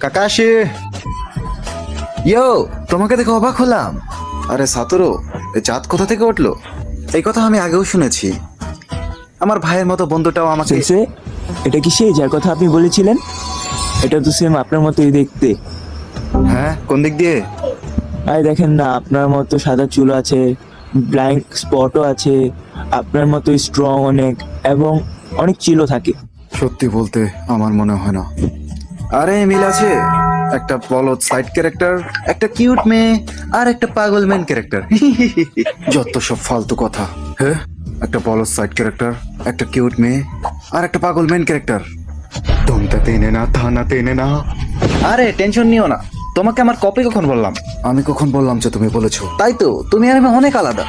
Kakashi, ইয়ো, তোমাকে দেখে অবাক হলাম। আরে সাতোরু, এই চাঁদ কোথা থেকে উঠলো? এই কথা আমি আগেও শুনেছি। আমার ভাইয়ের মতো বন্ধুটাও আমাকে। সেন্সে, এটা কি সেই যার কথা আপনি বলেছিলেন? এটা তো সেম আপনার মতোই দেখতে। হ্যাঁ, কোন দিক দিয়ে? আরে দেখেন না, আপনার মতো সাদা চুল আছে, ব্ল্যাঙ্ক স্পটও আছে, আপনার মতোই স্ট্রং অনেক, এবং অনেক চিলও থাকে। সত্যি বলতে আমার মনে হয় না। আরে মিল আছে, একটা বলদ সাইড ক্যারেক্টার, একটা কিউট মেয়ে, আর একটা পাগল মেন ক্যারেক্টার। যত সব ফালতু কথা। হ্যাঁ, একটা বলদ সাইড ক্যারেক্টার, একটা কিউট মেয়ে, আর একটা পাগল মেন ক্যারেক্টার। তোমটা তেনে না, থানা তেনে না। আরে টেনশন নিও না, তোমাকে আমার কপি কখন বললাম? আমি কখন বললাম যে তুমি বলেছো? তাই তো, তুমি আর আমি অনেক আলাদা।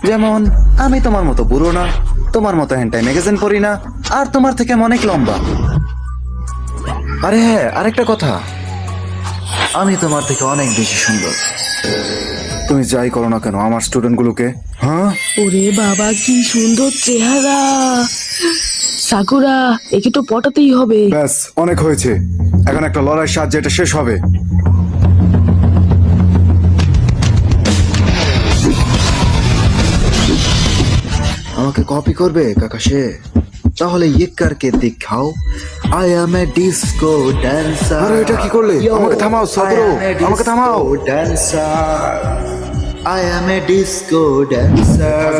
যেমন আমি তোমার মতো বুড়ো না, তোমার মতো হেন্টাই ম্যাগাজিন পড়ি না, আর তোমার থেকে আমি অনেক লম্বা। আরে হ্যাঁ, আরেকটা কথা, আমি তোমার থেকে অনেক বেশি সুন্দর। তুমি যাই করো না কেন আমার স্টুডেন্ট গুলোকে। হ্যাঁ, ওরে বাবা, কি সুন্দর চেহারা! সাকুরা, একে তো পটাতেই হবে। ব্যাস অনেক হয়েছে, এখন একটা লড়াইয়ের সাহায্যে এটা শেষ হবে। আমাকে কপি করবে কাকাশে? তাহলে ইয়েকারকে দেখাও। I am A disco dancer. আরে এটা কি করলে? আমাকে থামাও সাবরো, আমাকে থামাও। Dancer, I am A disco dancer.